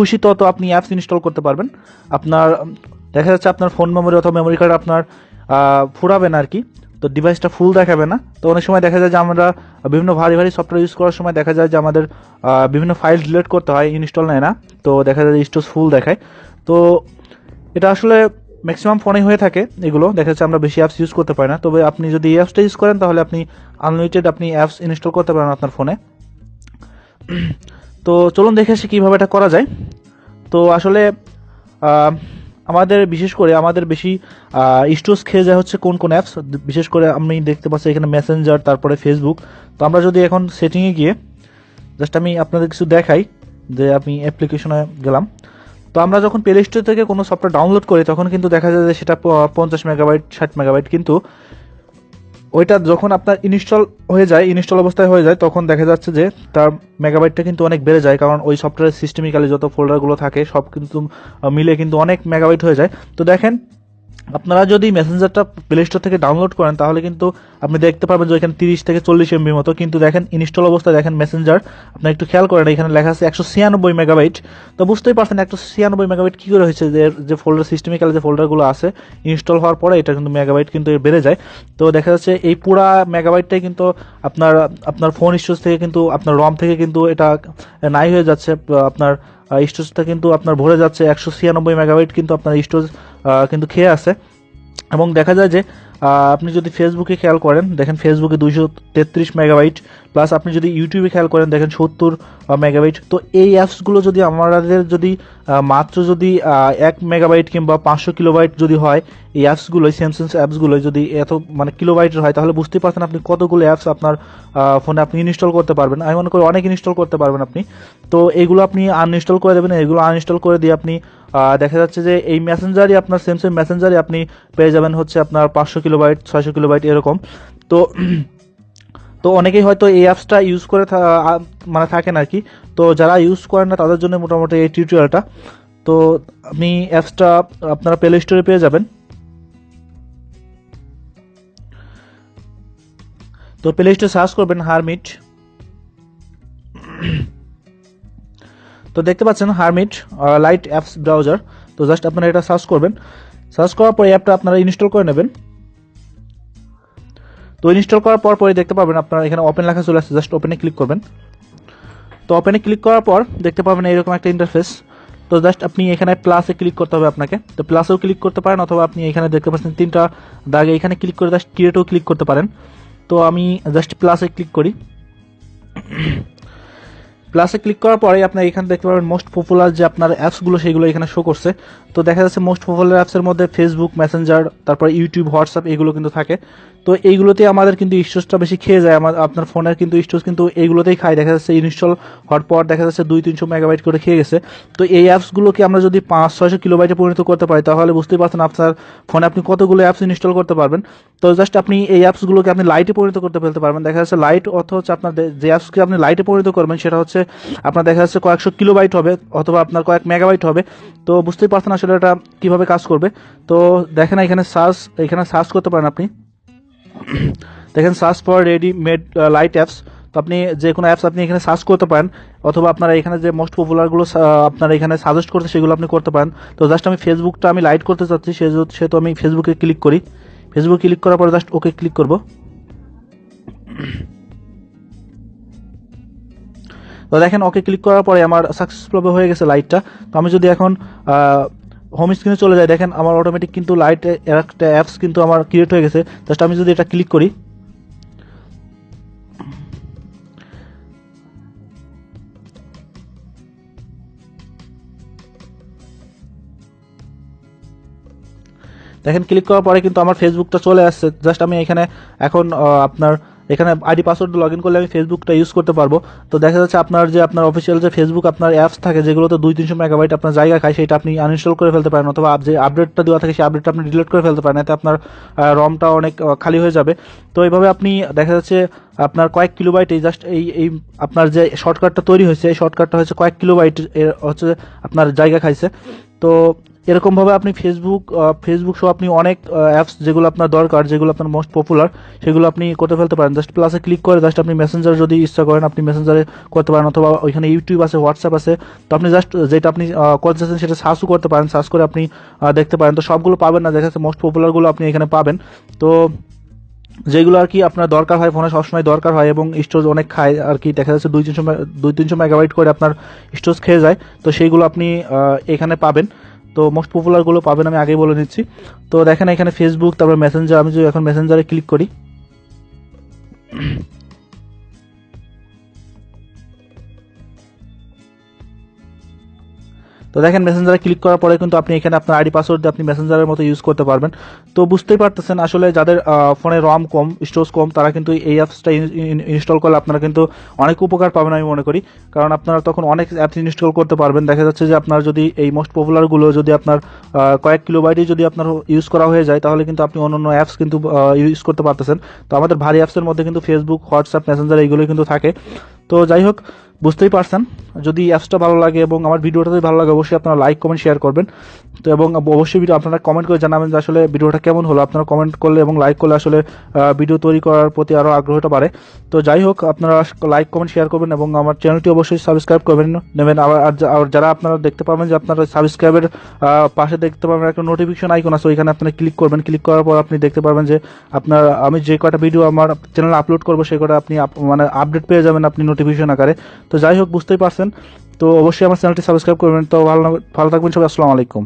খুশি তত আপনি অ্যাপস ইনস্টল করতে পারবেন। আপনার দেখা যাচ্ছে আপনার ফোন মেমোরি অথবা মেমোরি কার্ড আপনার ফুরাবে না আর কি, তো ডিভাইসটা ফুল দেখাবে না। তো অনেক সময় দেখা যায় যে আমরা বিভিন্ন ভারী ভারী সফটওয়্যার ইউজ করার সময় দেখা যায় যে আমাদের বিভিন্ন ফাইল ডিলিট করতে হয়, ইনস্টল নেয় না, তো দেখা যায় যে স্টোরেজ ফুল দেখায়। তো এটা আসলে ম্যাক্সিমাম ফোনেই হয়ে থাকে, এগুলো দেখা যাচ্ছে আমরা বেশি অ্যাপস ইউজ করতে পারি না। তবে আপনি যদি এই অ্যাপসটা ইউজ করেন তাহলে আপনি আনলিমিটেড আপনি অ্যাপস ইনস্টল করতে পারেন আপনার ফোনে। তো চলুন দেখে আসি কীভাবে এটা করা যায়। তো আসলে আমাদের বিশেষ করে আমাদের বেশি স্টোরেজ খেয়ে যায় হচ্ছে কোন কোন অ্যাপস, বিশেষ করে আমি দেখতে পাচ্ছি এখানে মেসেঞ্জার, তারপরে ফেসবুক। তো আমরা যদি এখন সেটিংয়ে গিয়ে জাস্ট আমি আপনাদের কিছু দেখাই যে আমি অ্যাপ্লিকেশনে গেলাম। তো আমরা যখন প্লে স্টোর থেকে কোনো সফটওয়্যার ডাউনলোড করি তখন কিন্তু দেখা যায় যে সেটা 50 মেগাবাইট 60 মেগাবাইট, কিন্তু ওইটা যখন আপনার ইনস্টল অবস্থায় হয়ে যায় তখন দেখা যাচ্ছে যে তার মেগাবাইটটা কিন্তু অনেক বেড়ে যায়, কারণ ওই সফটওয়্যার সিস্টেমিক্যালি যত ফোল্ডারগুলো থাকে সব কিন্তু মিলে কিন্তু অনেক মেগাবাইট হয়ে যায়। তো দেখেন আপনারা যদি মেসেঞ্জারটা প্লে স্টোর থেকে ডাউনলোড করেন তাহলে কিন্তু আপনি দেখতে পারবেন যে এখানে 30 থেকে 40 এমবির মতো, কিন্তু দেখেন ইনস্টল অবস্থায় দেখেন মেসেঞ্জার আপনার একটু খেয়াল করেন এখানে লেখা আছে 196 মেগাবাইট। তো বুঝতেই পারছেন 196 মেগাবাইট কী করে হয়েছে, যে ফোল্ডার সিস্টেমিক্যাল যে ফোল্ডারগুলো আছে ইনস্টল হওয়ার পরে এটা কিন্তু মেগাবাইট কিন্তু বেড়ে যায়। তো দেখা যাচ্ছে এই পুরা মেগাবাইটটাই কিন্তু আপনার ফোন স্টোরেজ থেকে কিন্তু আপনার রম থেকে কিন্তু এটা নাই হয়ে যাচ্ছে, আপনার স্টোরেজটা কিন্তু আপনার ভরে যাচ্ছে। 196 মেগাবাইট কিন্তু আপনার স্টোরেজ কিন্তু খেয়ে আছে। এবং দেখা যায় যে আপনি যদি ফেসবুকে খেয়াল করেন দেখেন ফেসবুকে 233 মেগাবাইট, প্লাস আপনি যদি ইউটিউবে খেয়াল করেন দেখেন 70 মেগাবাইট। তো এই অ্যাপসগুলো যদি আমাদের যদি মাত্র যদি 1 মেগাবাইট কিংবা 500 কিলোবাইট যদি হয়, এই অ্যাপসগুলোই স্যামসাংস অ্যাপসগুলো যদি এত মানে কিলোবাইটের হয় তাহলে বুঝতেই পারছেন আপনি কতগুলো অ্যাপস আপনার ফোনে আপনি ইনস্টল করতে পারবেন। আমি মনে করি অনেক ইনস্টল করতে পারবেন আপনি। তো এইগুলো আপনি আনইনস্টল করে দেবেন, এগুলো আনইনস্টল করে দিয়ে আপনি দেখা যাচ্ছে যে এই মেসেঞ্জারই আপনার স্যামসাং মেসেঞ্জারই আপনি পেয়ে যাবেন হচ্ছে আপনার 500 কিলোবাইট 600 কিলোবাইট এরকম। তো তো অনেকেই হয়তো এই অ্যাপসটা ইউজ করে মানে থাকেন আর কি। তো যারা ইউজ করেন না তাদের জন্য মোটামুটি এই টিউটোরিয়ালটা। তো আপনি অ্যাপসটা আপনারা প্লে স্টোরে পেয়ে যাবেন। তো প্লে স্টোরে সার্চ করবেন হারমিট। তো দেখতে পাচ্ছেন হারমিট লাইট অ্যাপস ব্রাউজার। তো জাস্ট আপনারা এটা সার্চ করবেন, সার্চ করার পর অ্যাপটা আপনারা ইনস্টল করে নেবেন। তো ইনস্টল করার পরে দেখতে পাবেন আপনারা এখানে ওপেন লেখা চলে আসছে, জাস্ট ওপেনে ক্লিক করবেন। তো ওপেনে ক্লিক করার পর দেখতে পাবেন এইরকম একটা ইন্টারফেস। তো জাস্ট আপনি এখানে প্লাসে ক্লিক করতে হবে আপনাকে, তো প্লাসেও ক্লিক করতে পারেন অথবা আপনি এখানে দেখতে পাচ্ছেন 3টা দাগে এখানে ক্লিক করে জাস্ট ক্রিয়েটেও ক্লিক করতে পারেন। তো আমি জাস্ট প্লাসে ক্লিক করি। প্লাসে ক্লিক করার পরে আপনার এখানে দেখতে পাবেন মোস্ট পপুলার যে আপনার অ্যাপসগুলো সেগুলো এখানে শো করছে। তো দেখা যাচ্ছে মোস্ট পপুলার অ্যাপসের মধ্যে ফেসবুক, মেসেঞ্জার, তারপর ইউটিউব, হোয়াটসঅ্যাপ এগুলো কিন্তু থাকে। তো এইগুলোতে আমাদের কিন্তু স্টোরেজটা বেশি খেয়ে যায়, আপনার ফোনের কিন্তু স্টোরেজ কিন্তু এইগুলোতেই খায়। দেখা যাচ্ছে ইনস্টল হওয়ার পর দেখা যাচ্ছে 200-300 মেগাবাইট করে খেয়ে গেছে। তো এই অ্যাপসগুলোকে আমরা যদি 500-600 কিলোবাইটে পরিণত করতে পারি তাহলে বুঝতেই পারছেন আপনার ফোনে আপনি কতগুলো অ্যাপস ইনস্টল করতে পারবেন। তো জাস্ট আপনি এই অ্যাপসগুলোকে আপনি লাইটে পরিণত করতে ফেলতে পারবেন। দেখা যাচ্ছে লাইট অর্থ হচ্ছে আপনার যে অ্যাপসকে আপনি লাইটে পরিণত করবেন সেটা হচ্ছে আপনার দেখা যাচ্ছে কয়েকশো কিলোবাইট হবে অথবা আপনার কয়েক মেগাবাইট হবে। তো বুঝতেই পারছেন আসলে এটা কীভাবে কাজ করবে। তো দেখেন এখানে সার্চ করতে পারেন আপনি, দেখেন search for readymade light apps. তো আপনি যে কোনো অ্যাপস আপনি এখানে সার্চ করতে পারেন অথবা আপনারা এখানে যে মোস্ট পপুলারগুলো আপনারা এখানে সাজেস্ট করতে সেগুলো আপনি করতে পারেন। তো জাস্ট আমি ফেসবুকটা আমি লাইট করতে চাচ্ছি, সেহেতু আমি ফেসবুকে ক্লিক করি। ফেসবুক ক্লিক করার পরে জাস্ট ওকে ক্লিক করব। তো দেখেন ওকে ক্লিক করার পরে আমার সাকসেসফুল হয়ে গেছে লাইটটা। তো আমি যদি এখন হোম স্ক্রিনে চলে যাই দেখেন আমার অটোমেটিক কিন্তু লাইট একটা অ্যাপস কিন্তু আমার ক্রিয়েট হয়ে গেছে। জাস্ট আমি যদি এটা ক্লিক করি দেখেন ক্লিক করার পরে কিন্তু আমার ফেসবুকটা চলে আসছে। জাস্ট আমি এখানে এখন আপনার এখানে আইডি পাসওয়ার্ড লগ ইন করলে আমি ফেসবুকটা ইউজ করতে পারবো। তো দেখা যাচ্ছে আপনার অফিসিয়াল যে ফেসবুক আপনার অ্যাপস থাকে যেগুলোতে 200-300 মেগাবাইট আপনার জায়গা খায় সেটা আপনি আনইনস্টল করে ফেলতে পারেন অথবা যে আপডেটটা দেওয়া থাকে সেই আপডেটটা আপনি ডিলিট করে ফেলতে পারেন, এতে আপনার রমটা অনেক খালি হয়ে যাবে। তো এইভাবে আপনি দেখা যাচ্ছে আপনার কয়েক কিলোবাইট এই জাস্ট এই আপনার যে শর্টকাটটা তৈরি হয়েছে এই শর্টকাটটা হচ্ছে কয়েক কিলোবাইট হচ্ছে আপনার জায়গা খাইছে। তো এরকমভাবে আপনি ফেসবুক সহ আপনি অনেক অ্যাপস যেগুলো আপনার দরকার, যেগুলো আপনার মোস্ট পপুলার, সেগুলো আপনি করতে ফেলতে পারেন। জাস্ট প্লাসে ক্লিক করে জাস্ট আপনি মেসেঞ্জার যদি ইচ্ছা করেন আপনি মেসেঞ্জারে করতে পারেন, অথবা ওইখানে ইউটিউব আছে, হোয়াটসঅ্যাপ আছে। তো আপনি জাস্ট যেটা আপনি করতে চাচ্ছেন সেটা সার্চও করতে পারেন, সার্চ করে আপনি দেখতে পারেন। তো সবগুলো পাবেন না, দেখা যাচ্ছে মোস্ট পপুলারগুলো আপনি এখানে পাবেন। তো যেগুলো আর কি আপনার দরকার হয়, ফোনে সবসময় দরকার হয় এবং স্টোরেজ অনেক খায় আর কি, দেখা যাচ্ছে 200-300 মেগাবাইট করে আপনার স্টোরেজ খেয়ে যায়। তো সেইগুলো আপনি এখানে পাবেন। তো মোস্ট পপুলারগুলো পাবেন, আমি আগেই বলে নিচ্ছি। তো দেখেন এখানে ফেসবুক, তারপর মেসেঞ্জার। আমি যদি এখন মেসেঞ্জারে ক্লিক করি, তো দেখেন মেসেঞ্জারে ক্লিক করার পরে কিন্তু আপনি এখানে আপনার আইডি পাসওয়ার্ড দিয়ে আপনি মেসেঞ্জারের মতো ইউজ করতে পারবেন। তো বুঝতেই পারতেছেন আসলে যাদের ফোনে রম কম, স্টোরেজ কম, তারা কিন্তু এই অ্যাপসটা ইনস্টল করলে আপনারা কিন্তু অনেক উপকার পাবেন আমি মনে করি। কারণ আপনারা তখন অনেক অ্যাপস ইনস্টল করতে পারবেন। দেখা যাচ্ছে যে আপনার যদি এই মোস্ট পপুলারগুলো যদি আপনার কয়েক কিলোবাইটই যদি আপনার ইউজ করা হয়ে যায়, তাহলে কিন্তু আপনি অন্য অ্যাপস কিন্তু ইউজ করতে পারতেছেন। তো আমাদের ভারী অ্যাপসের মধ্যে কিন্তু ফেসবুক, হোয়াটসঅ্যাপ, মেসেঞ্জার এইগুলোই কিন্তু থাকে। তো যাই হোক, বুঝতেই পারছেন। যদি অ্যাপসটা ভালো লাগে এবং আমার ভিডিওটা যদি ভালো লাগে, অবশ্যই আপনারা লাইক, কমেন্ট, শেয়ার করবেন। তো এবং অবশ্যই ভিডিও আপনারা কমেন্ট করে জানাবেন যে আসলে ভিডিওটা কেমন হলো। আপনারা কমেন্ট করলে এবং লাইক করলে আসলে ভিডিও তৈরি করার প্রতি আরও আগ্রহটা বাড়ে। তো যাই হোক, আপনারা লাইক, কমেন্ট, শেয়ার করবেন এবং আমার চ্যানেলটি অবশ্যই সাবস্ক্রাইব করবেন নেবেন। আর যারা আপনারা দেখতে পাবেন যে আপনারা সাবস্ক্রাইবের পাশে দেখতে পাবেন একটা নোটিফিকেশন আইকন আছে, ওইখানে আপনারা ক্লিক করবেন। ক্লিক করার পর আপনি দেখতে পারবেন যে আপনার আমি যে কয়টা ভিডিও আমার চ্যানেলে আপলোড করবো সেই কটা আপনি মানে আপডেট পেয়ে যাবেন আপনি নোটিফিকেশন আকারে। তো যাই হোক, বুঝতেই পারছেন। তো অবশ্যই আমার চ্যানেলটি সাবস্ক্রাইব করবেন। তো ভালো থাকবেন সবাই। আসসালামু আলাইকুম।